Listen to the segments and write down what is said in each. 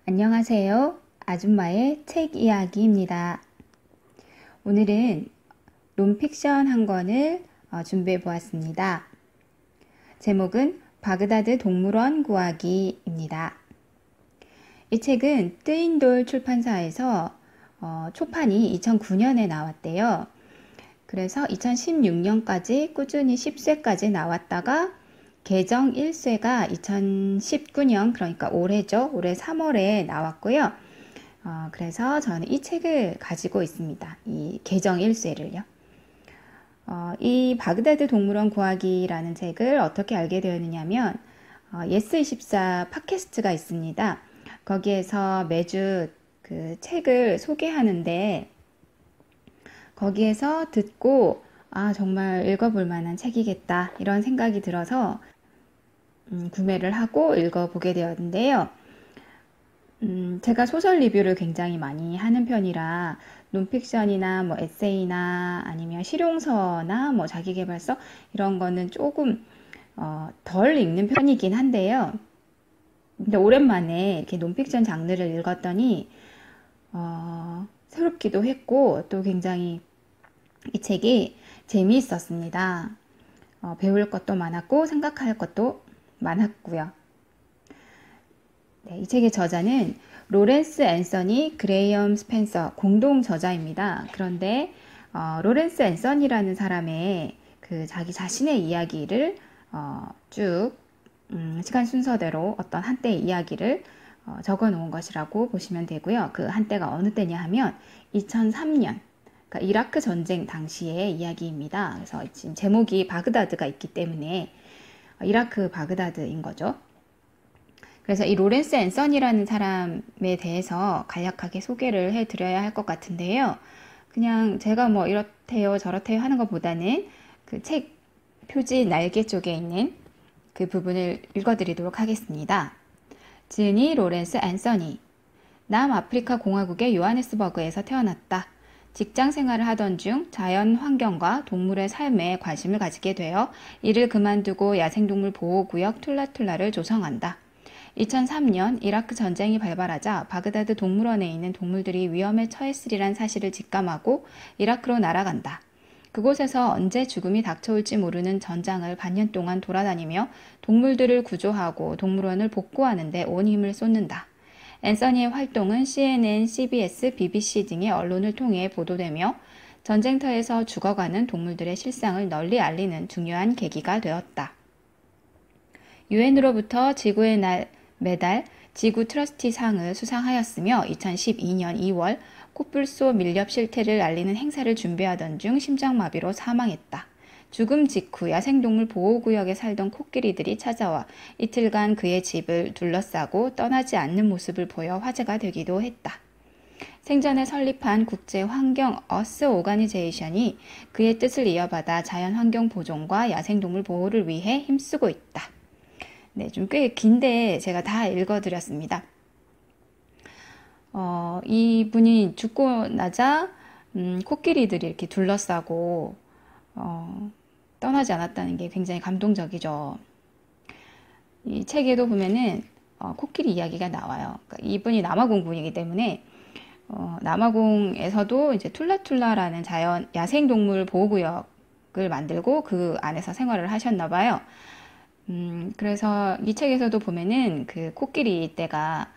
안녕하세요. 아줌마의 책 이야기입니다. 오늘은 논픽션 한 권을 준비해 보았습니다. 제목은 바그다드 동물원 구하기입니다. 이 책은 뜨인돌 출판사에서 초판이 2009년에 나왔대요. 그래서 2016년까지 꾸준히 10쇄까지 나왔다가 개정 1쇄가 2019년, 그러니까 올해죠. 올해 3월에 나왔고요. 그래서 저는 이 책을 가지고 있습니다. 이 개정 1쇄를요. 이 바그다드 동물원 구하기라는 책을 어떻게 알게 되었느냐면 예스24 팟캐스트가 있습니다. 거기에서 매주 그 책을 소개하는데 거기에서 듣고 정말 읽어볼 만한 책이겠다 이런 생각이 들어서 구매를 하고 읽어보게 되었는데요. 제가 소설 리뷰를 굉장히 많이 하는 편이라 논픽션이나 뭐 에세이나 아니면 실용서나 뭐 자기계발서 이런 거는 조금 덜 읽는 편이긴 한데요. 근데 오랜만에 이렇게 논픽션 장르를 읽었더니 새롭기도 했고 또 굉장히 이 책이 재미있었습니다. 배울 것도 많았고 생각할 것도 많았고요. 네, 이 책의 저자는 로렌스 앤서니 그레이엄 스펜서 공동 저자입니다. 그런데 로렌스 앤서니라는 사람의 그 자기 자신의 이야기를 쭉 시간 순서대로 어떤 한때의 이야기를 적어 놓은 것이라고 보시면 되고요. 그 한때가 어느 때냐 하면 2003년 그러니까 이라크 전쟁 당시의 이야기입니다. 그래서 지금 제목이 바그다드가 있기 때문에 이라크 바그다드인 거죠. 그래서 이 로렌스 앤선이라는 사람에 대해서 간략하게 소개를 해드려야 할 것 같은데요. 그냥 제가 뭐 이렇대요 저렇대요 하는 것보다는 그 책 표지 날개 쪽에 있는 그 부분을 읽어드리도록 하겠습니다. 지니 로렌스 앤서니, 남아프리카 공화국의 요하네스버그에서 태어났다. 직장 생활을 하던 중 자연 환경과 동물의 삶에 관심을 가지게 되어 이를 그만두고 야생동물 보호구역 툴라툴라를 조성한다. 2003년 이라크 전쟁이 발발하자 바그다드 동물원에 있는 동물들이 위험에 처했으리란 사실을 직감하고 이라크로 날아간다. 그곳에서 언제 죽음이 닥쳐올지 모르는 전장을 반년 동안 돌아다니며 동물들을 구조하고 동물원을 복구하는 데 온 힘을 쏟는다. 앤서니의 활동은 CNN, CBS, BBC 등의 언론을 통해 보도되며 전쟁터에서 죽어가는 동물들의 실상을 널리 알리는 중요한 계기가 되었다. 유엔으로부터 지구의 날 매달 지구 트러스티 상을 수상하였으며 2012년 2월 코뿔소 밀렵 실태를 알리는 행사를 준비하던 중 심장마비로 사망했다. 죽음 직후 야생동물 보호구역에 살던 코끼리들이 찾아와 이틀간 그의 집을 둘러싸고 떠나지 않는 모습을 보여 화제가 되기도 했다. 생전에 설립한 국제환경 어스 오가니제이션이 그의 뜻을 이어받아 자연환경 보존과 야생동물 보호를 위해 힘쓰고 있다. 네, 좀 꽤 긴데 제가 다 읽어드렸습니다. 이분이 죽고 나자 코끼리들이 이렇게 둘러싸고 떠나지 않았다는 게 굉장히 감동적이죠. 이 책에도 보면은 코끼리 이야기가 나와요. 그러니까 이분이 남아공 분이기 때문에 남아공에서도 이제 툴라툴라라는 자연 야생동물 보호구역을 만들고 그 안에서 생활을 하셨나 봐요. 그래서 이 책에서도 보면은 그 코끼리 떼가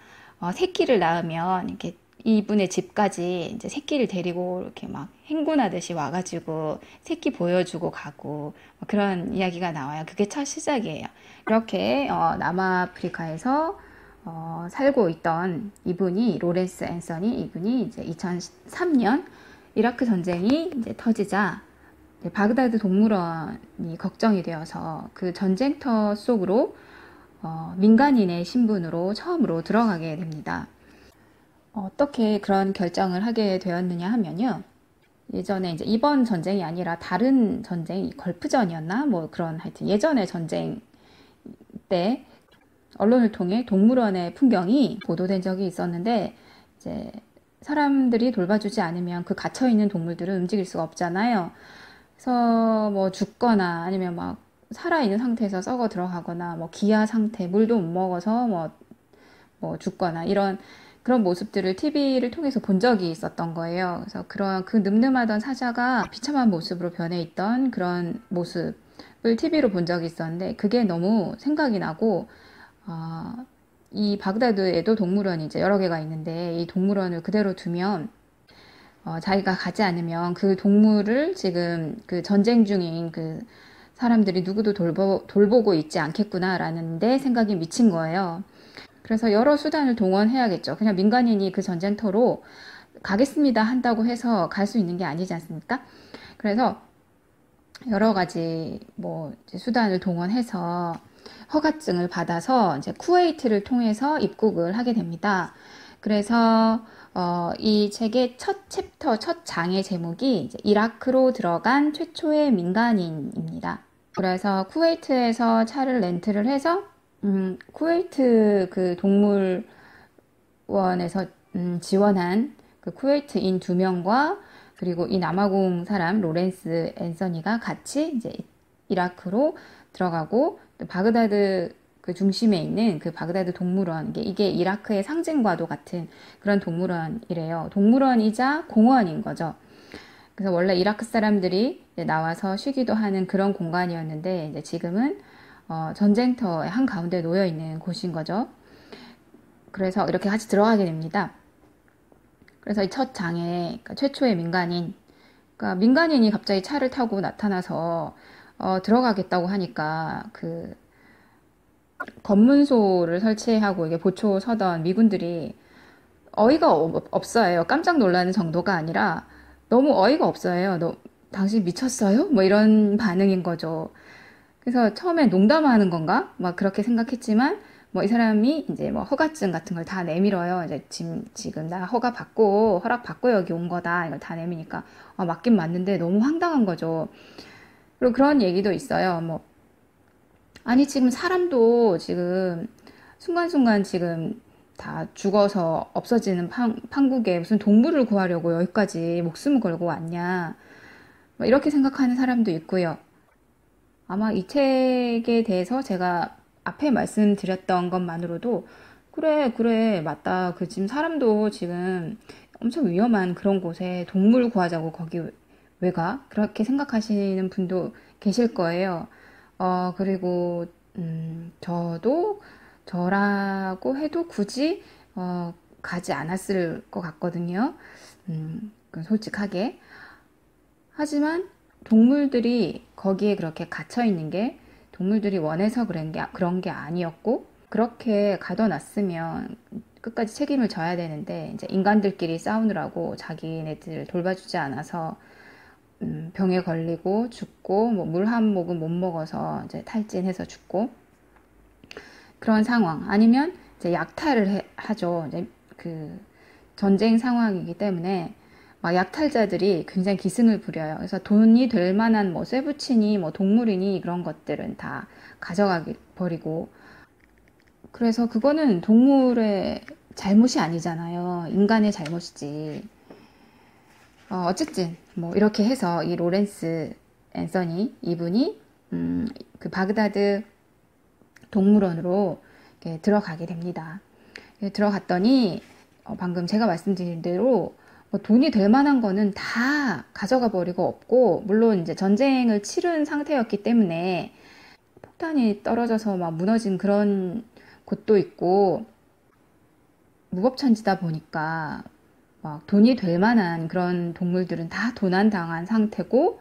새끼를 낳으면 이렇게 이분의 집까지 이제 새끼를 데리고 이렇게 막 행군하듯이 와가지고 새끼 보여주고 가고 그런 이야기가 나와요. 그게 첫 시작이에요. 이렇게 남아프리카에서 살고 있던 이분이 로렌스 앤서니 이분이 이제 2003년 이라크 전쟁이 이제 터지자 바그다드 동물원이 걱정이 되어서 그 전쟁터 속으로 민간인의 신분으로 처음으로 들어가게 됩니다. 어떻게 그런 결정을 하게 되었느냐 하면요. 예전에 이제 이번 전쟁이 아니라 다른 전쟁, 걸프전이었나? 뭐 그런 하여튼 예전의 전쟁 때 언론을 통해 동물원의 풍경이 보도된 적이 있었는데 이제 사람들이 돌봐주지 않으면 그 갇혀있는 동물들은 움직일 수가 없잖아요. 그래서 뭐 죽거나 아니면 막 살아있는 상태에서 썩어 들어가거나 뭐 기아 상태, 물도 못 먹어서 뭐 뭐 죽거나 이런 그런 모습들을 TV를 통해서 본 적이 있었던 거예요. 그래서 그런 그 늠름하던 사자가 비참한 모습으로 변해 있던 그런 모습을 TV로 본 적이 있었는데 그게 너무 생각이 나고 어, 이 바그다드에도 동물원이 이제 여러 개가 있는데 이 동물원을 그대로 두면 자기가 가지 않으면 그 동물을 지금 그 전쟁 중인 그 사람들이 누구도 돌보고 있지 않겠구나라는 데 생각이 미친 거예요. 그래서 여러 수단을 동원해야겠죠. 그냥 민간인이 그 전쟁터로 가겠습니다 한다고 해서 갈 수 있는 게 아니지 않습니까? 그래서 여러 가지 뭐 수단을 동원해서 허가증을 받아서 이제 쿠웨이트를 통해서 입국을 하게 됩니다. 그래서 이 책의 첫 챕터, 첫 장의 제목이 이제 이라크로 들어간 최초의 민간인입니다. 그래서 쿠웨이트에서 차를 렌트를 해서 쿠웨이트 그 동물원에서 지원한 그 쿠웨이트인 2명과 그리고 이 남아공 사람 로렌스 앤서니가 같이 이제 이라크로 들어가고 또 바그다드 그 중심에 있는 그 바그다드 동물원 이게 이라크의 상징과도 같은 그런 동물원이래요. 동물원이자 공원인 거죠. 그래서 원래 이라크 사람들이 나와서 쉬기도 하는 그런 공간이었는데 이제 지금은 전쟁터의 한 가운데 놓여 있는 곳인 거죠. 그래서 이렇게 같이 들어가게 됩니다. 그래서 이 첫 장에 그러니까 최초의 민간인, 그러니까 민간인이 갑자기 차를 타고 나타나서 들어가겠다고 하니까 그 검문소를 설치하고 이게 보초 서던 미군들이 어이가 없어요. 깜짝 놀라는 정도가 아니라 너무 어이가 없어요. 너 당신 미쳤어요? 뭐 이런 반응인 거죠. 그래서 처음에 농담하는 건가? 막 그렇게 생각했지만 뭐 이 사람이 이제 뭐 허가증 같은 걸 다 내밀어요. 이제 지금 나 허가 받고 허락 받고 여기 온 거다. 이걸 다 내미니까 맞긴 맞는데 너무 황당한 거죠. 그리고 그런 얘기도 있어요. 뭐 아니 지금 사람도 지금 순간순간 지금 다 죽어서 없어지는 판국에 무슨 동물을 구하려고 여기까지 목숨을 걸고 왔냐. 뭐 이렇게 생각하는 사람도 있고요. 아마 이 책에 대해서 제가 앞에 말씀드렸던 것만으로도 그래, 그래, 맞다. 그 지금 사람도 지금 엄청 위험한 그런 곳에 동물 구하자고 거기 왜 가? 그렇게 생각하시는 분도 계실 거예요. 그리고, 저도 저라고 해도 굳이, 가지 않았을 것 같거든요. 솔직하게. 하지만 동물들이 거기에 그렇게 갇혀 있는 게 동물들이 원해서 그런 게 아니었고, 그렇게 가둬놨으면 끝까지 책임을 져야 되는데, 이제 인간들끼리 싸우느라고 자기네들 돌봐주지 않아서, 병에 걸리고 죽고, 뭐 물 한 모금 못 먹어서 이제 탈진해서 죽고, 그런 상황. 아니면 이제 약탈을 하죠. 이제 그 전쟁 상황이기 때문에 막 약탈자들이 굉장히 기승을 부려요. 그래서 돈이 될 만한 뭐 쇠붙이니 뭐 동물이니 그런 것들은 다 가져가기 버리고. 그래서 그거는 동물의 잘못이 아니잖아요. 인간의 잘못이지. 어쨌든 뭐 이렇게 해서 이 로렌스 앤서니 이분이 그 바그다드 동물원으로 이렇게 들어가게 됩니다. 들어갔더니 방금 제가 말씀드린 대로 뭐 돈이 될 만한 거는 다 가져가 버리고 없고, 물론 이제 전쟁을 치른 상태였기 때문에 폭탄이 떨어져서 막 무너진 그런 곳도 있고, 무법천지다 보니까 막 돈이 될 만한 그런 동물들은 다 도난당한 상태고,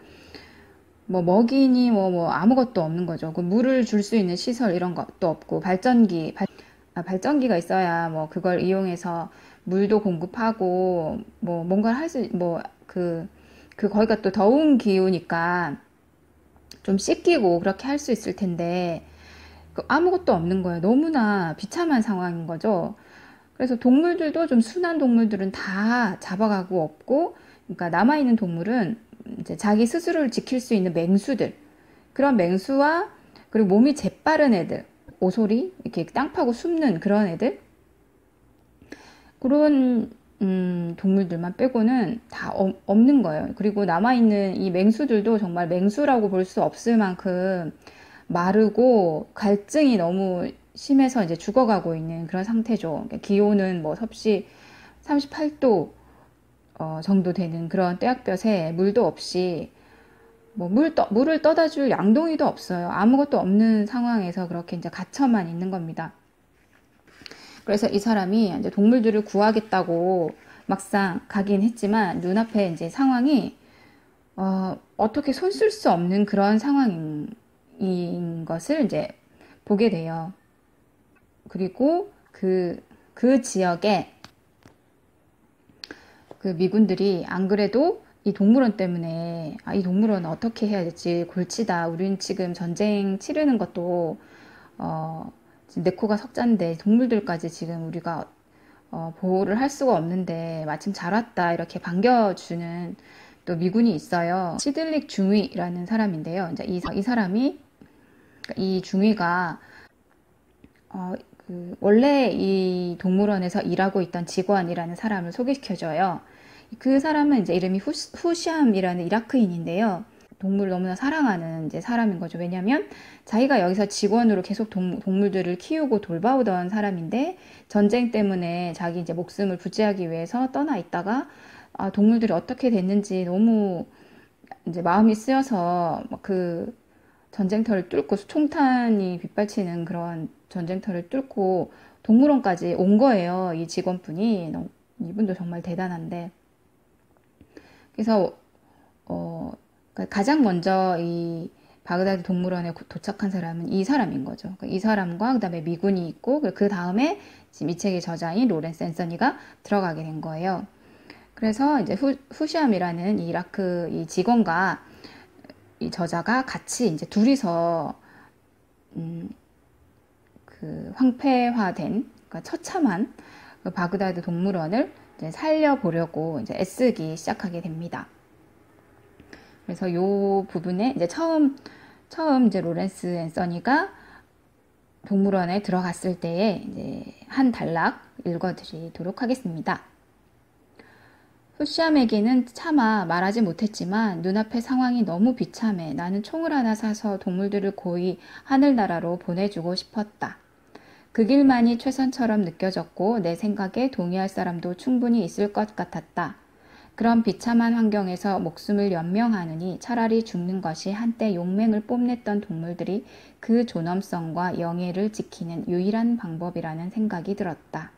뭐 먹이니 뭐 아무것도 없는 거죠. 그 물을 줄 수 있는 시설 이런 것도 없고, 발전기가 있어야 뭐 그걸 이용해서 물도 공급하고 뭐 뭔가를 거기가 또 더운 기후니까 좀 씻기고 그렇게 할 수 있을 텐데 아무것도 없는 거예요. 너무나 비참한 상황인 거죠. 그래서 동물들도 좀 순한 동물들은 다 잡아가고 없고, 그러니까 남아있는 동물은 이제 자기 스스로를 지킬 수 있는 맹수들, 그런 맹수와 그리고 몸이 재빠른 애들, 오소리 이렇게 땅 파고 숨는 그런 애들, 그런 동물들만 빼고는 다 없는 거예요. 그리고 남아있는 이 맹수들도 정말 맹수라고 볼 수 없을 만큼 마르고 갈증이 너무 심해서 이제 죽어가고 있는 그런 상태죠. 그러니까 기온은 뭐 섭씨 38도 정도 되는 그런 떼약볕에 물도 없이 뭐 물을 떠다 줄 양동이도 없어요. 아무것도 없는 상황에서 그렇게 이제 갇혀만 있는 겁니다. 그래서 이 사람이 이제 동물들을 구하겠다고 막상 가긴 했지만 눈앞에 이제 상황이 어떻게 손 쓸 수 없는 그런 상황인 것을 이제 보게 돼요. 그리고 그 지역에 그 미군들이 안 그래도 이 동물원 때문에 이 동물원 어떻게 해야 될지 골치다. 우린 지금 전쟁 치르는 것도 지금 내 코가 석잔데 동물들까지 지금 우리가 보호를 할 수가 없는데 마침 잘 왔다 이렇게 반겨주는 또 미군이 있어요. 시들릭 중위라는 사람인데요. 이제 이 사람이 이 중위가 원래 이 동물원에서 일하고 있던 직원이라는 사람을 소개시켜줘요. 그 사람은 이제 이름이 후샴이라는 이라크인인데요. 동물을 너무나 사랑하는 이제 사람인 거죠. 왜냐면 자기가 여기서 직원으로 계속 동물들을 키우고 돌봐오던 사람인데 전쟁 때문에 자기 이제 목숨을 부지하기 위해서 떠나 있다가 동물들이 어떻게 됐는지 너무 이제 마음이 쓰여서 그 전쟁터를 뚫고 총탄이 빗발치는 그런 전쟁터를 뚫고 동물원까지 온 거예요. 이 직원분이. 이분도 정말 대단한데. 그래서 그러니까 가장 먼저 이 바그다드 동물원에 도착한 사람은 이 사람인 거죠. 그러니까 이 사람과 그다음에 미군이 있고 그 다음에 지금 이 책의 저자인 로렌스 앤서니가 들어가게 된 거예요. 그래서 이제 후시암이라는 이라크 이 직원과 이 저자가 같이 이제 둘이서 그 황폐화된 그러니까 처참한 그 바그다드 동물원을 이제 살려보려고 이제 애쓰기 시작하게 됩니다. 그래서 요 부분에 이제 처음 이제 로렌스 앤서니가 동물원에 들어갔을 때에 이제 한 단락 읽어드리도록 하겠습니다. 후시암에게는 차마 말하지 못했지만 눈앞의 상황이 너무 비참해 나는 총을 하나 사서 동물들을 고이 하늘나라로 보내주고 싶었다. 그 길만이 최선처럼 느껴졌고 내 생각에 동의할 사람도 충분히 있을 것 같았다. 그런 비참한 환경에서 목숨을 연명하느니 차라리 죽는 것이 한때 용맹을 뽐냈던 동물들이 그 존엄성과 영예를 지키는 유일한 방법이라는 생각이 들었다.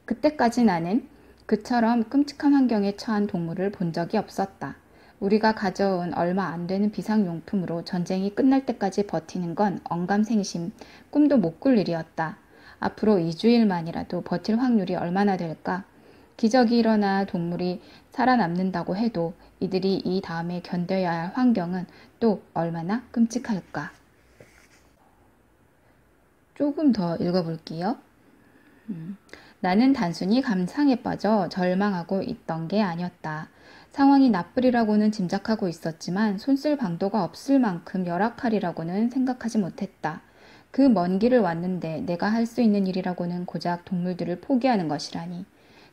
그때까지 나는 그처럼 끔찍한 환경에 처한 동물을 본 적이 없었다. 우리가 가져온 얼마 안 되는 비상용품으로 전쟁이 끝날 때까지 버티는 건 언감생심, 꿈도 못 꿀 일이었다. 앞으로 2주일만이라도 버틸 확률이 얼마나 될까? 기적이 일어나 동물이 살아남는다고 해도 이들이 이 다음에 견뎌야 할 환경은 또 얼마나 끔찍할까? 조금 더 읽어볼게요. 나는 단순히 감상에 빠져 절망하고 있던 게 아니었다. 상황이 나쁘리라고는 짐작하고 있었지만 손쓸 방도가 없을 만큼 열악하리라고는 생각하지 못했다. 그 먼 길을 왔는데 내가 할 수 있는 일이라고는 고작 동물들을 포기하는 것이라니.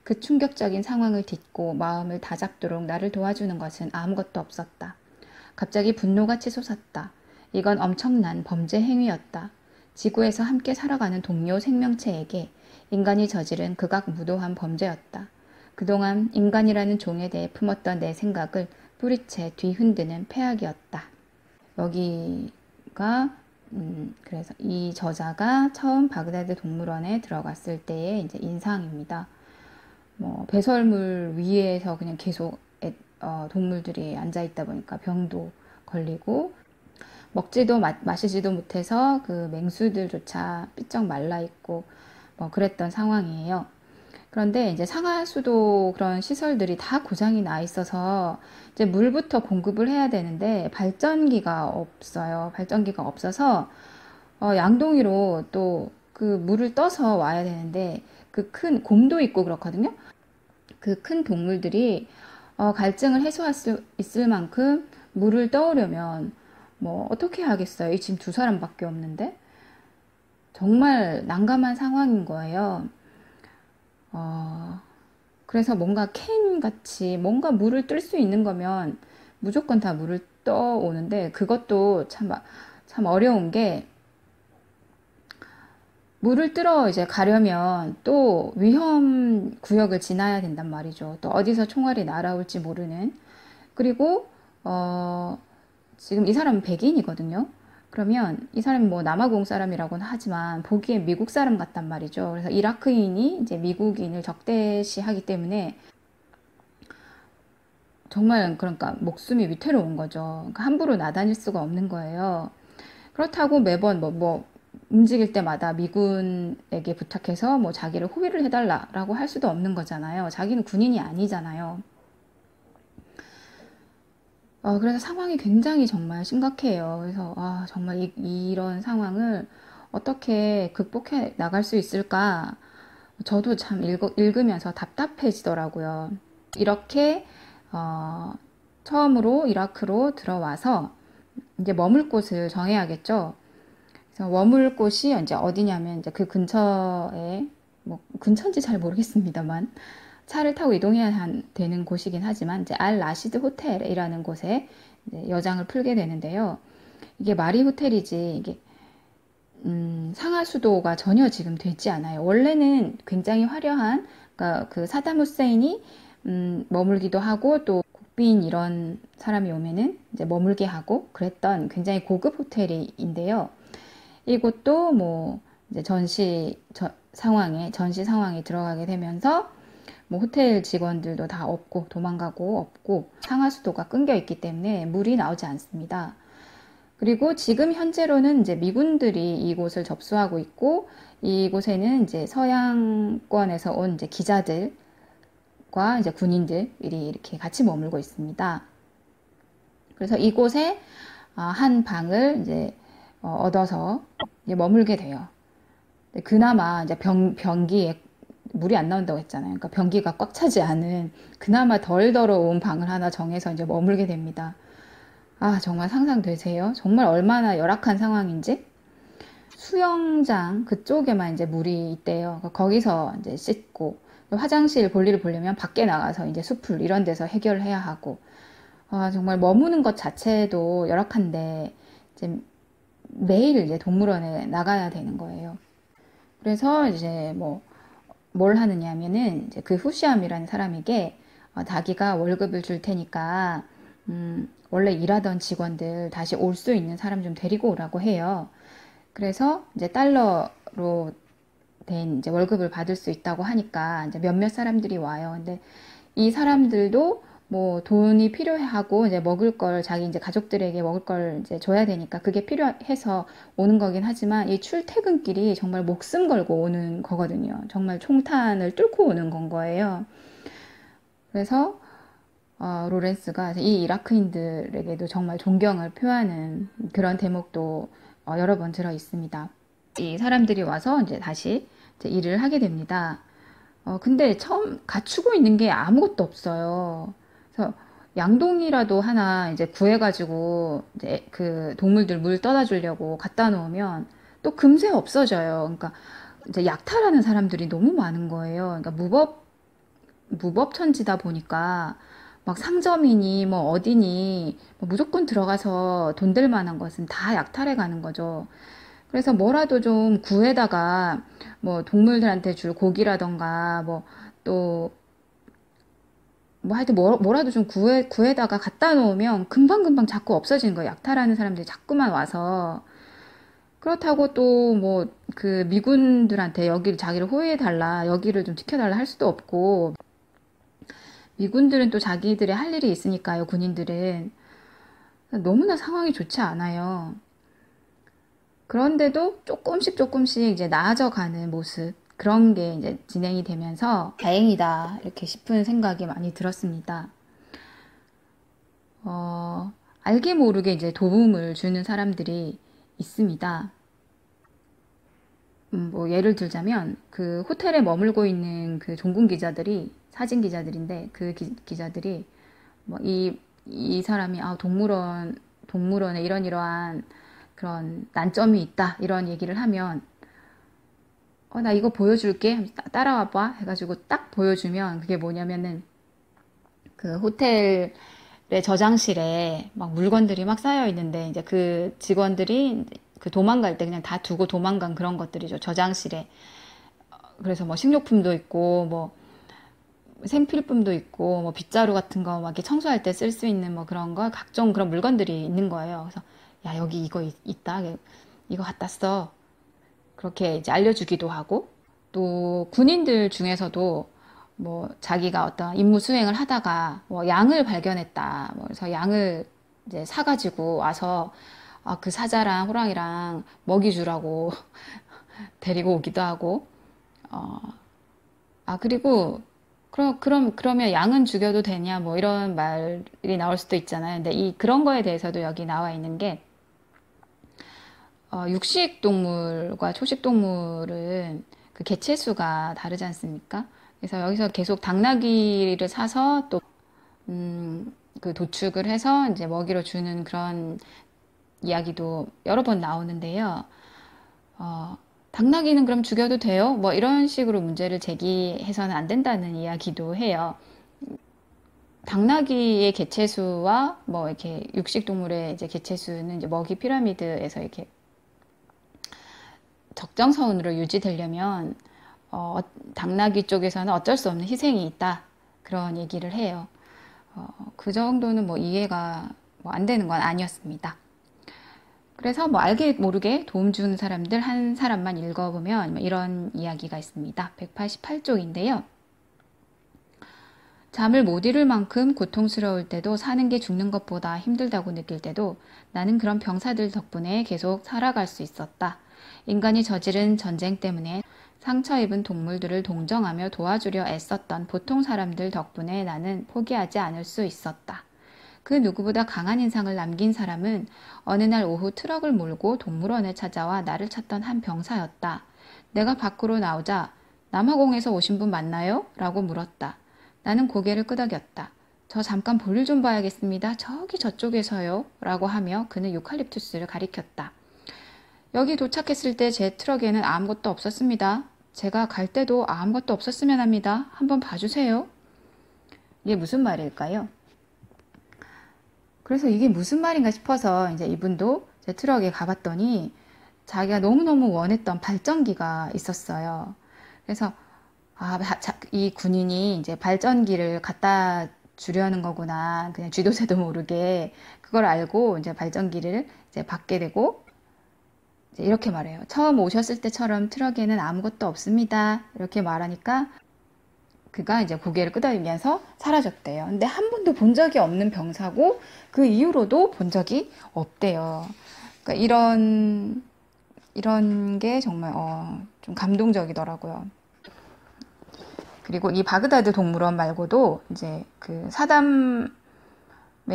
그 충격적인 상황을 딛고 마음을 다잡도록 나를 도와주는 것은 아무것도 없었다. 갑자기 분노가 치솟았다. 이건 엄청난 범죄 행위였다. 지구에서 함께 살아가는 동료 생명체에게 인간이 저지른 극악무도한 범죄였다. 그동안 인간이라는 종에 대해 품었던 내 생각을 뿌리채 뒤흔드는 폐악이었다. 여기가 그래서 이 저자가 처음 바그다드 동물원에 들어갔을 때의 이제 인상입니다. 뭐 배설물 위에서 그냥 계속 동물들이 앉아 있다 보니까 병도 걸리고 먹지도 마시지도 못해서 그 맹수들조차 삐쩍 말라 있고 뭐 그랬던 상황이에요. 그런데 이제 상하수도 그런 시설들이 다 고장이 나 있어서 이제 물부터 공급을 해야 되는데 발전기가 없어요. 발전기가 없어서 양동이로 또 그 물을 떠서 와야 되는데 그 큰 곰도 있고 그렇거든요. 그 큰 동물들이 갈증을 해소할 수 있을 만큼 물을 떠오려면 뭐 어떻게 하겠어요? 지금 두 사람밖에 없는데 정말 난감한 상황인 거예요. 그래서 뭔가 캔 같이 뭔가 물을 뜰 수 있는 거면 무조건 다 물을 떠오는데 그것도 참 어려운 게 물을 뜰어 이제 가려면 또 위험 구역을 지나야 된단 말이죠. 또 어디서 총알이 날아올지 모르는. 그리고 지금 이 사람은 백인이거든요. 그러면 이 사람이 뭐 남아공 사람이라고는 하지만 보기엔 미국 사람 같단 말이죠. 그래서 이라크인이 이제 미국인을 적대시하기 때문에 정말 그러니까 목숨이 위태로운 거죠. 그러니까 함부로 나다닐 수가 없는 거예요. 그렇다고 매번 뭐 움직일 때마다 미군에게 부탁해서 뭐 자기를 호위를 해달라라고 할 수도 없는 거잖아요. 자기는 군인이 아니잖아요. 그래서 상황이 굉장히 정말 심각해요. 그래서 정말 이런 상황을 어떻게 극복해 나갈 수 있을까? 저도 참 읽으면서 답답해지더라고요. 이렇게 처음으로 이라크로 들어와서 이제 머물 곳을 정해야겠죠. 그래서 머물 곳이 이제 어디냐면 이제 그 근처에 뭐 근처인지 잘 모르겠습니다만 차를 타고 이동해야 되는 곳이긴 하지만 이제 알 라시드 호텔이라는 곳에 이제 여장을 풀게 되는데요. 이게 마리 호텔이지 이게 상하수도가 전혀 지금 되지 않아요. 원래는 굉장히 화려한 그러니까 그 사담 후세인이 머물기도 하고 또 국빈 이런 사람이 오면은 이제 머물게 하고 그랬던 굉장히 고급 호텔인데요. 이곳도 뭐 이제 전시 상황에 들어가게 되면서 뭐 호텔 직원들도 다 없고 도망가고 없고 상하수도가 끊겨 있기 때문에 물이 나오지 않습니다. 그리고 지금 현재로는 이제 미군들이 이곳을 접수하고 있고 이곳에는 이제 서양권에서 온 이제 기자들과 이제 군인들이 이렇게 같이 머물고 있습니다. 그래서 이곳에 한 방을 이제 얻어서 이제 머물게 돼요. 그나마 이제 변기에 물이 안 나온다고 했잖아요. 그러니까 변기가 꽉 차지 않은 그나마 덜 더러운 방을 하나 정해서 이제 머물게 됩니다. 정말 상상되세요? 정말 얼마나 열악한 상황인지. 수영장 그쪽에만 이제 물이 있대요. 그러니까 거기서 이제 씻고 화장실 볼일을 보려면 밖에 나가서 이제 수풀 이런 데서 해결해야 하고. 정말 머무는 것 자체도 열악한데 이제 매일 이제 동물원에 나가야 되는 거예요. 그래서 이제 뭘 하느냐면은 이제 그 후시암이라는 사람에게 자기가 월급을 줄 테니까 원래 일하던 직원들 다시 올 수 있는 사람 좀 데리고 오라고 해요. 그래서 이제 달러로 된 이제 월급을 받을 수 있다고 하니까 이제 몇몇 사람들이 와요. 근데 이 사람들도 뭐 돈이 필요하고 이제 먹을 걸 자기 이제 가족들에게 먹을 걸 이제 줘야 되니까 그게 필요해서 오는 거긴 하지만 이 출퇴근길이 정말 목숨 걸고 오는 거거든요. 정말 총탄을 뚫고 오는 건 거예요. 그래서 로렌스가 이 이라크인들에게도 정말 존경을 표하는 그런 대목도 여러 번 들어 있습니다. 이 사람들이 와서 이제 다시 이제 일을 하게 됩니다. 근데 처음 갖추고 있는 게 아무것도 없어요. 그래서 양동이라도 하나 이제 구해가지고 이제 그 동물들 물 떠다 주려고 갖다 놓으면 또 금세 없어져요. 그러니까 이제 약탈하는 사람들이 너무 많은 거예요. 그러니까 무법천지다 보니까 막 상점이니 뭐 어디니 뭐 무조건 들어가서 돈 될 만한 것은 다 약탈해 가는 거죠. 그래서 뭐라도 좀 구해다가 뭐 동물들한테 줄 고기라던가 뭐 하여튼 뭐라도 좀 구해다가 갖다 놓으면 금방금방 자꾸 없어지는 거예요. 약탈하는 사람들이 자꾸만 와서. 그렇다고 또 뭐 그 미군들한테 여기를 자기를 호위해달라, 여기를 좀 지켜달라 할 수도 없고, 미군들은 또 자기들의 할 일이 있으니까요, 군인들은. 너무나 상황이 좋지 않아요. 그런데도 조금씩 이제 나아져 가는 모습, 그런 게 이제 진행이 되면서 다행이다, 이렇게 싶은 생각이 많이 들었습니다. 알게 모르게 이제 도움을 주는 사람들이 있습니다. 뭐 예를 들자면 그 호텔에 머물고 있는 그 종군 기자들이 사진 기자들인데 그 기자들이 뭐 이 사람이 동물원에 이러한 그런 난점이 있다 이런 얘기를 하면 나 이거 보여줄게 따라와봐 해가지고 딱 보여주면 그게 뭐냐면은 그 호텔의 저장실에 막 물건들이 막 쌓여 있는데 이제 그 직원들이 그 도망갈 때 그냥 다 두고 도망간 그런 것들이죠. 저장실에. 그래서 뭐 식료품도 있고, 뭐 생필품도 있고, 뭐 빗자루 같은 거 막 이렇게 청소할 때 쓸 수 있는 뭐 그런 거, 각종 그런 물건들이 있는 거예요. 그래서 야, 여기 이거 있다. 이거 갖다 써. 그렇게 이제 알려주기도 하고, 또 군인들 중에서도 뭐 자기가 어떤 임무 수행을 하다가 뭐 양을 발견했다. 뭐 그래서 양을 이제 사가지고 와서 그 사자랑 호랑이랑 먹이 주라고 데리고 오기도 하고, 어, 그리고 그러면 양은 죽여도 되냐 뭐 이런 말이 나올 수도 있잖아요. 근데 그런 거에 대해서도 여기 나와 있는 게 육식 동물과 초식 동물은 그 개체수가 다르지 않습니까? 그래서 여기서 계속 당나귀를 사서 또, 그 도축을 해서 이제 먹이로 주는 그런 이야기도 여러 번 나오는데요. 당나귀는 그럼 죽여도 돼요? 뭐 이런 식으로 문제를 제기해서는 안 된다는 이야기도 해요. 당나귀의 개체수와 뭐 이렇게 육식 동물의 이제 개체수는 이제 먹이 피라미드에서 이렇게 적정선으로 유지되려면 당나귀 쪽에서는 어쩔 수 없는 희생이 있다. 그런 얘기를 해요. 그 정도는 뭐 이해가 뭐 안 되는 건 아니었습니다. 그래서 뭐 알게 모르게 도움 주는 사람들 한 사람만 읽어보면 뭐 이런 이야기가 있습니다. 188쪽인데요. 잠을 못 이룰 만큼 고통스러울 때도 사는 게 죽는 것보다 힘들다고 느낄 때도 나는 그런 병사들 덕분에 계속 살아갈 수 있었다. 인간이 저지른 전쟁 때문에 상처 입은 동물들을 동정하며 도와주려 애썼던 보통 사람들 덕분에 나는 포기하지 않을 수 있었다. 그 누구보다 강한 인상을 남긴 사람은 어느 날 오후 트럭을 몰고 동물원에 찾아와 나를 찾던 한 병사였다. 내가 밖으로 나오자 남아공에서 오신 분 맞나요? 라고 물었다. 나는 고개를 끄덕였다. 저 잠깐 볼일 좀 봐야겠습니다. 저기 저쪽에서요. 라고 하며 그는 유칼립투스를 가리켰다. 여기 도착했을 때 제 트럭에는 아무것도 없었습니다. 제가 갈 때도 아무것도 없었으면 합니다. 한번 봐주세요. 이게 무슨 말일까요? 그래서 이게 무슨 말인가 싶어서 이제 이분도 제 트럭에 가봤더니 자기가 너무너무 원했던 발전기가 있었어요. 그래서 이 군인이 이제 발전기를 갖다 주려는 거구나. 그냥 쥐도 새도 모르게 그걸 알고 이제 발전기를 이제 받게 되고 이제 이렇게 말해요. 처음 오셨을 때처럼 트럭에는 아무것도 없습니다. 이렇게 말하니까 그가 이제 고개를 끄덕이면서 사라졌대요. 근데 한 번도 본 적이 없는 병사고 그 이후로도 본 적이 없대요. 그러니까 이런 게 정말 좀 감동적이더라고요. 그리고 이 바그다드 동물원 말고도 이제 그 사담의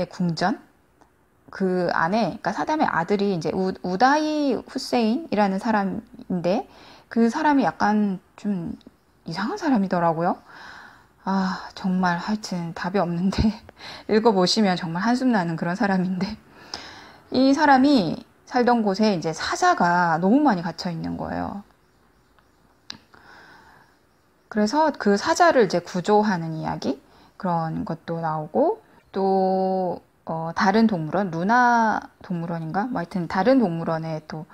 궁전 그 안에, 그러니까 사담의 아들이 이제 우다이 후세인이라는 사람인데 그 사람이 약간 좀 이상한 사람이더라고요. 정말 하여튼 답이 없는데 읽어보시면 정말 한숨 나는 그런 사람인데 이 사람이 살던 곳에 이제 사자가 너무 많이 갇혀 있는 거예요. 그래서 그 사자를 이제 구조하는 이야기 그런 것도 나오고 또 다른 동물원 루나 동물원인가 뭐 하여튼 다른 동물원에 또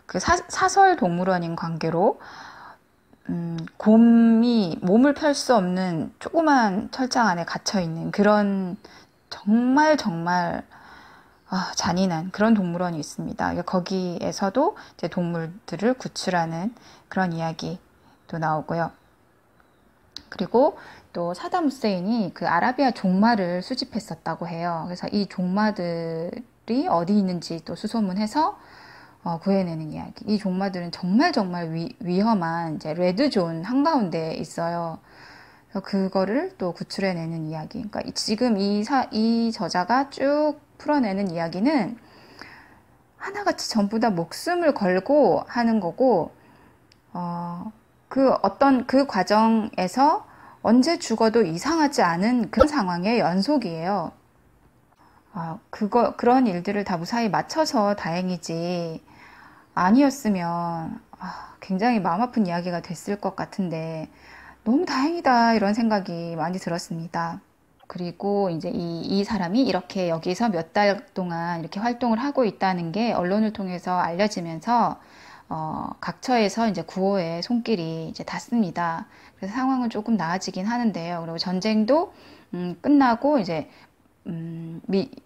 그 사설 동물원인 관계로 곰이 몸을 펼 수 없는 조그만 철장 안에 갇혀 있는 그런 정말 잔인한 그런 동물원이 있습니다. 거기에서도 이제 동물들을 구출하는 그런 이야기도 나오고요. 그리고 또 사담 후세인이 그 아라비아 종마를 수집했었다고 해요. 그래서 이 종마들이 어디 있는지 또 수소문해서 구해내는 이야기. 이 종마들은 정말 위험한 이제 레드존 한가운데에 있어요. 그래서 그거를 또 구출해내는 이야기. 그러니까 지금 이 저자가 쭉 풀어내는 이야기는 하나같이 전부 다 목숨을 걸고 하는 거고, 그 과정에서 언제 죽어도 이상하지 않은 그런 상황의 연속이에요. 그런 일들을 다 무사히 맞춰서 다행이지, 아니었으면, 굉장히 마음 아픈 이야기가 됐을 것 같은데, 너무 다행이다, 이런 생각이 많이 들었습니다. 그리고 이제 이 사람이 이렇게 여기서 몇 달 동안 이렇게 활동을 하고 있다는 게 언론을 통해서 알려지면서 각처에서 이제 구호의 손길이 이제 닿습니다. 그래서 상황은 조금 나아지긴 하는데요. 그리고 전쟁도 끝나고 이제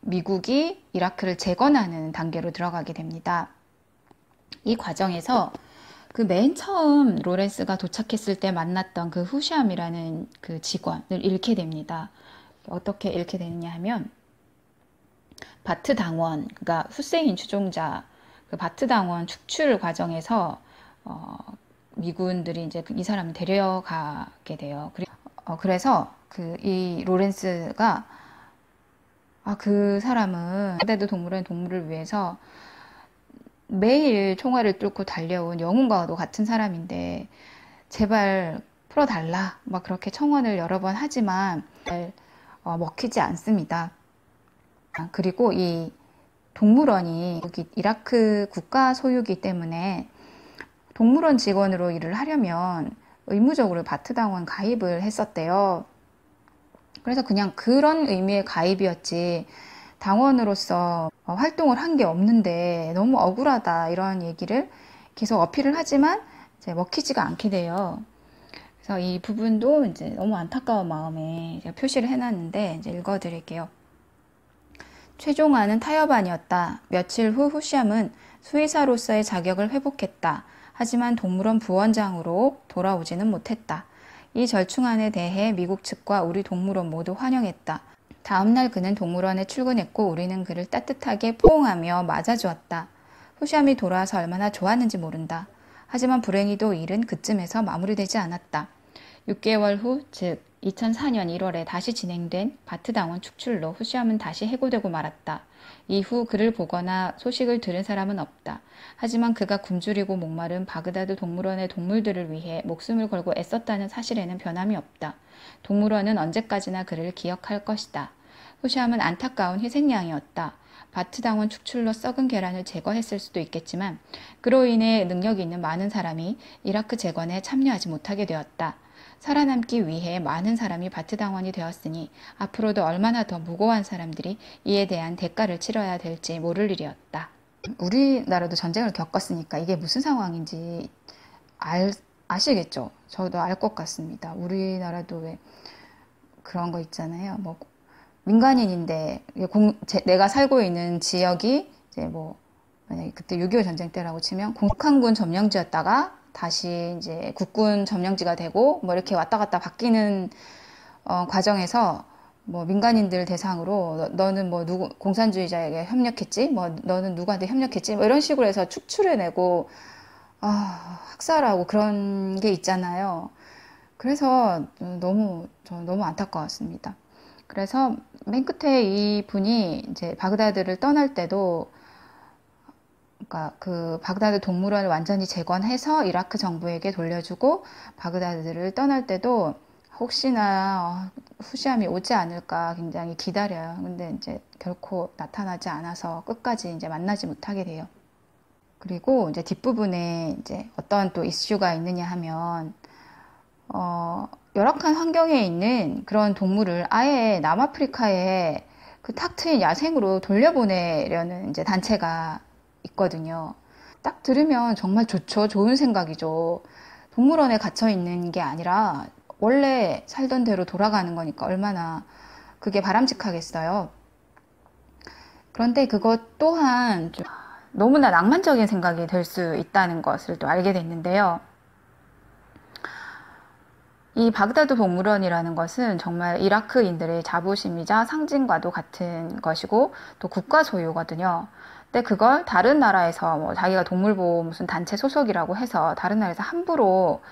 미국이 이라크를 재건하는 단계로 들어가게 됩니다. 이 과정에서 그 맨 처음 로렌스가 도착했을 때 만났던 그 후시암이라는 그 직원을 잃게 됩니다. 어떻게 잃게 되느냐 하면 바트 당원, 그러니까 후세인 추종자 그 바트 당원 축출 과정에서 미군들이 이제 이 사람을 데려가게 돼요. 그래서 이 로렌스가 그 사람은 바그다드 동물원 동물을 위해서 매일 총알을 뚫고 달려온 영웅과도 같은 사람인데 제발 풀어달라 막 그렇게 청원을 여러 번 하지만 먹히지 않습니다. 그리고 이 동물원이 이라크 국가 소유기 때문에 동물원 직원으로 일을 하려면 의무적으로 바트 당원 가입을 했었대요. 그래서 그냥 그런 의미의 가입이었지 당원으로서 활동을 한 게 없는데 너무 억울하다 이런 얘기를 계속 어필을 하지만 이제 먹히지가 않게 돼요. 그래서 이 부분도 이제 너무 안타까운 마음에 제가 표시를 해놨는데 이제 읽어드릴게요. 최종화는 타협안이었다. 며칠 후 후시암은 수의사로서의 자격을 회복했다. 하지만 동물원 부원장으로 돌아오지는 못했다. 이 절충안에 대해 미국 측과 우리 동물원 모두 환영했다. 다음날 그는 동물원에 출근했고 우리는 그를 따뜻하게 포옹하며 맞아주었다. 후시암이 돌아와서 얼마나 좋았는지 모른다. 하지만 불행히도 일은 그쯤에서 마무리되지 않았다. 6개월 후, 즉 2004년 1월에 다시 진행된 바트 당원 축출로 후시암은 다시 해고되고 말았다. 이후 그를 보거나 소식을 들은 사람은 없다. 하지만 그가 굶주리고 목마른 바그다드 동물원의 동물들을 위해 목숨을 걸고 애썼다는 사실에는 변함이 없다. 동물원은 언제까지나 그를 기억할 것이다. 후시암은 안타까운 희생양이었다. 바트 당원 축출로 썩은 계란을 제거했을 수도 있겠지만 그로 인해 능력이 있는 많은 사람이 이라크 재건에 참여하지 못하게 되었다. 살아남기 위해 많은 사람이 바트 당원이 되었으니 앞으로도 얼마나 더 무고한 사람들이 이에 대한 대가를 치러야 될지 모를 일이었다. 우리나라도 전쟁을 겪었으니까 이게 무슨 상황인지 아시겠죠? 저도 알 것 같습니다. 우리나라도 왜 그런 거 있잖아요. 뭐 민간인인데 내가 살고 있는 지역이 이제 뭐 만약에 그때 6.25 전쟁 때라고 치면 공산군 점령지였다가 다시 이제 국군 점령지가 되고 뭐 이렇게 왔다 갔다 바뀌는 과정에서 뭐 민간인들 대상으로 너는 뭐 누구 공산주의자에게 협력했지, 뭐 너는 누구한테 협력했지, 뭐 이런 식으로 해서 축출해내고 학살하고 그런 게 있잖아요. 그래서 너무 안타까웠습니다. 그래서 맨 끝에 이 분이 이제 바그다드를 떠날 때도 그러니까 그 바그다드 동물원을 완전히 재건해서 이라크 정부에게 돌려주고 바그다드를 떠날 때도 혹시나 후시암이 오지 않을까 굉장히 기다려요. 근데 이제 결코 나타나지 않아서 끝까지 이제 만나지 못하게 돼요. 그리고 이제 뒷부분에 이제 어떤 또 이슈가 있느냐 하면 열악한 환경에 있는 그런 동물을 아예 남아프리카에 그 탁 트인 야생으로 돌려보내려는 이제 단체가 있거든요. 딱 들으면 정말 좋죠. 좋은 생각이죠. 동물원에 갇혀 있는 게 아니라 원래 살던 대로 돌아가는 거니까 얼마나 그게 바람직하겠어요. 그런데 그것 또한 좀 너무나 낭만적인 생각이 될 수 있다는 것을 또 알게 됐는데요. 이 바그다드 동물원이라는 것은 정말 이라크인들의 자부심이자 상징과도 같은 것이고 또 국가 소유거든요. 근데 그걸 다른 나라에서 뭐 자기가 동물보호 무슨 단체 소속이라고 해서 다른 나라에서 함부로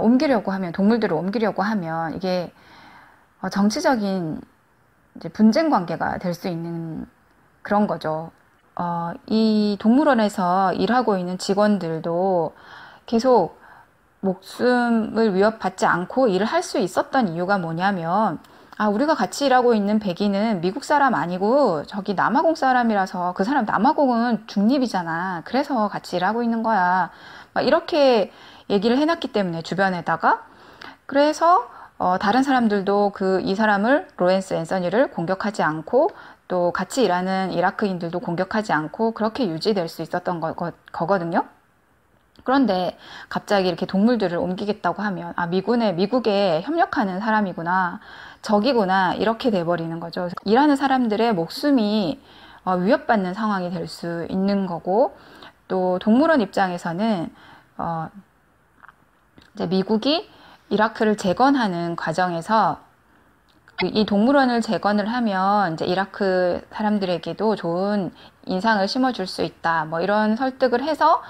옮기려고 하면 동물들을 옮기려고 하면 이게 정치적인 이제 분쟁 관계가 될 수 있는 그런 거죠. 이 동물원에서 일하고 있는 직원들도 계속 목숨을 위협받지 않고 일을 할 수 있었던 이유가 뭐냐면 우리가 같이 일하고 있는 백인은 미국 사람 아니고 저기 남아공 사람이라서 그 사람 남아공은 중립이잖아. 그래서 같이 일하고 있는 거야. 막 이렇게 얘기를 해놨기 때문에 주변에다가 그래서 다른 사람들도 이 사람을, 로렌스 앤서니를 공격하지 않고, 또 같이 일하는 이라크인들도 공격하지 않고, 그렇게 유지될 수 있었던 거거든요. 그런데 갑자기 이렇게 동물들을 옮기겠다고 하면, 미국에 협력하는 사람이구나, 적이구나, 이렇게 돼버리는 거죠. 일하는 사람들의 목숨이 위협받는 상황이 될 수 있는 거고, 또 동물원 입장에서는 이제 미국이 이라크를 재건하는 과정에서 이 동물원을 재건을 하면 이제 이라크 사람들에게도 좋은 인상을 심어줄 수 있다. 뭐 이런 설득을 해서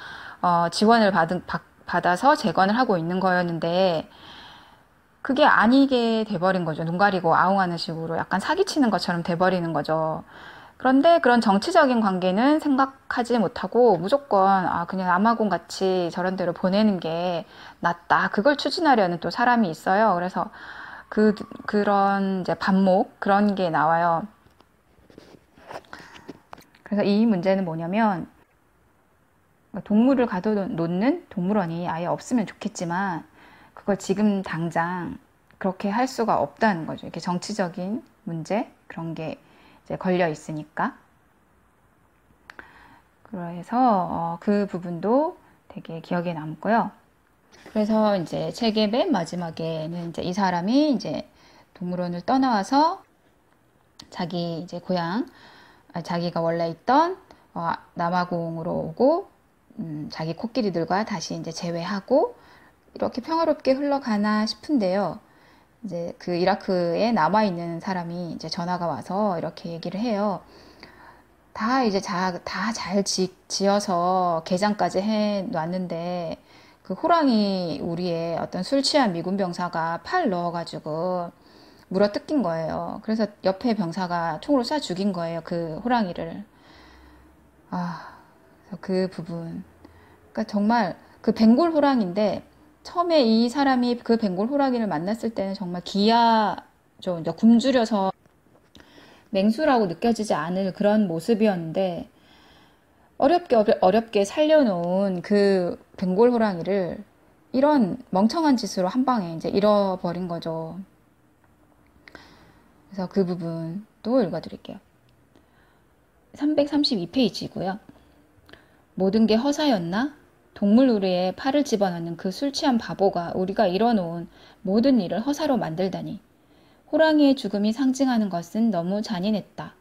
지원을 받아서 재건을 하고 있는 거였는데, 그게 아니게 돼버린 거죠. 눈 가리고 아웅하는 식으로 약간 사기치는 것처럼 돼버리는 거죠. 그런데 그런 정치적인 관계는 생각하지 못하고 무조건 그냥 남아공 같이 저런 데로 보내는 게 낫다. 그걸 추진하려는 또 사람이 있어요. 그래서 그런 이제 반목 그런 게 나와요. 그래서 이 문제는 뭐냐면, 동물을 가둬놓는 동물원이 아예 없으면 좋겠지만 그걸 지금 당장 그렇게 할 수가 없다는 거죠. 이렇게 정치적인 문제 그런 게 이제 걸려 있으니까. 그래서 그 부분도 되게 기억에 남고요. 그래서 이제 책의 맨 마지막에는 이제 이 사람이 이제 동물원을 떠나와서 자기 이제 고향, 자기가 원래 있던 남아공으로 오고, 자기 코끼리들과 다시 이제 재회하고 이렇게 평화롭게 흘러가나 싶은데요. 이제 그 이라크에 남아있는 사람이 이제 전화가 와서 이렇게 얘기를 해요. 다 이제 다 잘 지어서 개장까지 해 놨는데, 그 호랑이 우리의 어떤 술 취한 미군 병사가 팔 넣어가지고 물어 뜯긴 거예요. 그래서 옆에 병사가 총으로 쏴 죽인 거예요. 그 호랑이를. 그 부분. 그러니까 정말 그 벵골 호랑인데, 처음에 이 사람이 그 벵골 호랑이를 만났을 때는 정말 기아죠. 이제 굶주려서 맹수라고 느껴지지 않을 그런 모습이었는데, 어렵게 살려놓은 그 벵골 호랑이를 이런 멍청한 짓으로 한 방에 이제 잃어버린 거죠. 그래서 그 부분도 읽어드릴게요. 332페이지고요. 모든 게 허사였나? 동물 우리에 팔을 집어넣는 그 술 취한 바보가 우리가 이뤄놓은 모든 일을 허사로 만들다니. 호랑이의 죽음이 상징하는 것은 너무 잔인했다.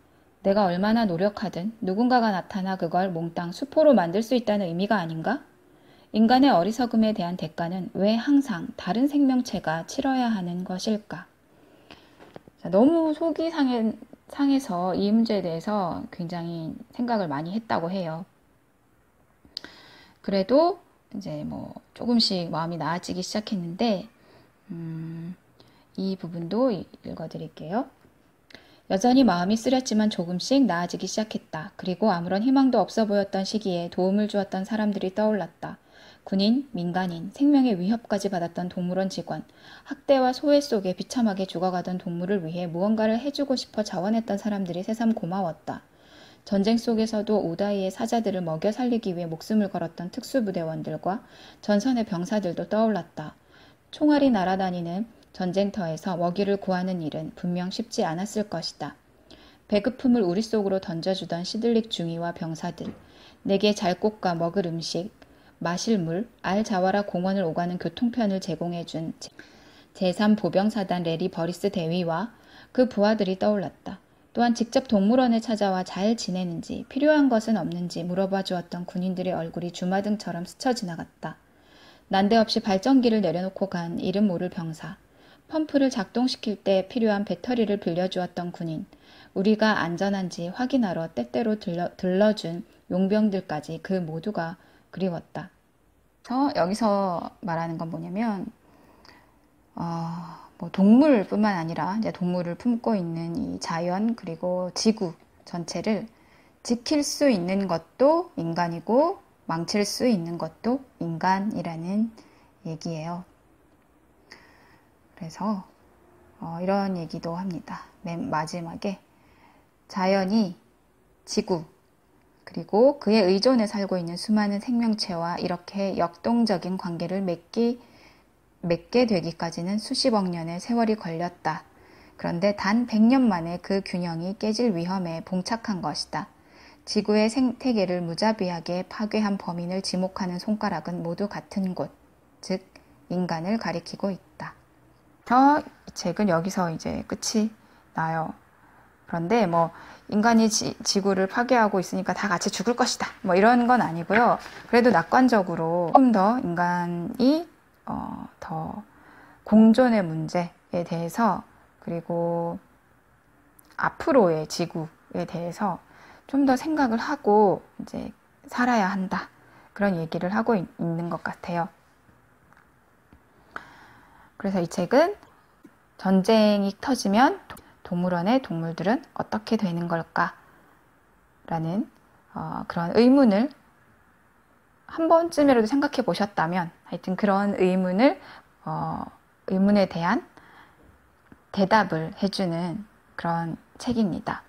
내가 얼마나 노력하든 누군가가 나타나 그걸 몽땅 수포로 만들 수 있다는 의미가 아닌가? 인간의 어리석음에 대한 대가는 왜 항상 다른 생명체가 치러야 하는 것일까? 너무 속이 상해서 이 문제에 대해서 굉장히 생각을 많이 했다고 해요. 그래도 이제 뭐 조금씩 마음이 나아지기 시작했는데, 이 부분도 읽어드릴게요. 여전히 마음이 쓰렸지만 조금씩 나아지기 시작했다. 그리고 아무런 희망도 없어 보였던 시기에 도움을 주었던 사람들이 떠올랐다. 군인, 민간인, 생명의 위협까지 받았던 동물원 직원, 학대와 소외 속에 비참하게 죽어가던 동물을 위해 무언가를 해주고 싶어 자원했던 사람들이 새삼 고마웠다. 전쟁 속에서도 우다이의 사자들을 먹여 살리기 위해 목숨을 걸었던 특수부대원들과 전선의 병사들도 떠올랐다. 총알이 날아다니는 전쟁터에서 먹이를 구하는 일은 분명 쉽지 않았을 것이다. 배급품을 우리 속으로 던져주던 시들릭 중위와 병사들, 내게 잘 곳과 먹을 음식, 마실 물, 알자와라 공원을 오가는 교통편을 제공해준 제3보병사단 레리 버리스 대위와 그 부하들이 떠올랐다. 또한 직접 동물원에 찾아와 잘 지내는지, 필요한 것은 없는지 물어봐 주었던 군인들의 얼굴이 주마등처럼 스쳐 지나갔다. 난데없이 발전기를 내려놓고 간 이름 모를 병사, 펌프를 작동시킬 때 필요한 배터리를 빌려주었던 군인, 우리가 안전한지 확인하러 때때로 들러준 용병들까지 그 모두가 그리웠다. 여기서 말하는 건 뭐냐면, 뭐 동물뿐만 아니라 이제 동물을 품고 있는 이 자연 그리고 지구 전체를 지킬 수 있는 것도 인간이고 망칠 수 있는 것도 인간이라는 얘기예요. 그래서 이런 얘기도 합니다. 맨 마지막에 자연이 지구 그리고 그에 의존해 살고 있는 수많은 생명체와 이렇게 역동적인 관계를 맺기 맺게 되기까지는 수십억 년의 세월이 걸렸다. 그런데 단 100년 만에 그 균형이 깨질 위험에 봉착한 것이다. 지구의 생태계를 무자비하게 파괴한 범인을 지목하는 손가락은 모두 같은 곳, 즉 인간을 가리키고 있다. 이 책은 여기서 이제 끝이 나요. 그런데 뭐 인간이 지구를 파괴하고 있으니까 다 같이 죽을 것이다. 뭐 이런 건 아니고요. 그래도 낙관적으로 조금 더 인간이 더 공존의 문제에 대해서 그리고 앞으로의 지구에 대해서 좀 더 생각을 하고 이제 살아야 한다. 그런 얘기를 하고 있는 것 같아요. 그래서 이 책은 전쟁이 터지면 동물원의 동물들은 어떻게 되는 걸까? 라는 그런 의문을 한 번쯤이라도 생각해 보셨다면 하여튼 그런 의문에 대한 대답을 해주는 그런 책입니다.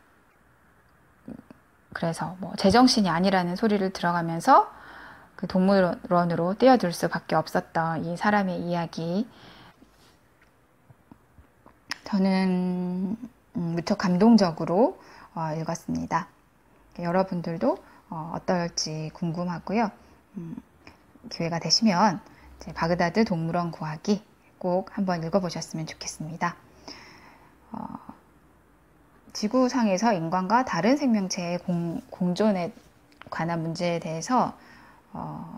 그래서 뭐 제정신이 아니라는 소리를 들어가면서 그 동물원으로 뛰어들 수밖에 없었던 이 사람의 이야기, 저는 무척 감동적으로 읽었습니다. 여러분들도 어떨지 궁금하고요. 기회가 되시면 바그다드 동물원 구하기 꼭 한번 읽어보셨으면 좋겠습니다. 지구상에서 인간과 다른 생명체의 공존에 관한 문제에 대해서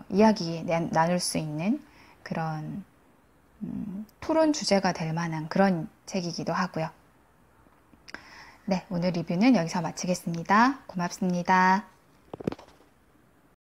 이야기 나눌 수 있는 그런 토론 주제가 될 만한 그런 책이기도 하고요. 네, 오늘 리뷰는 여기서 마치겠습니다. 고맙습니다.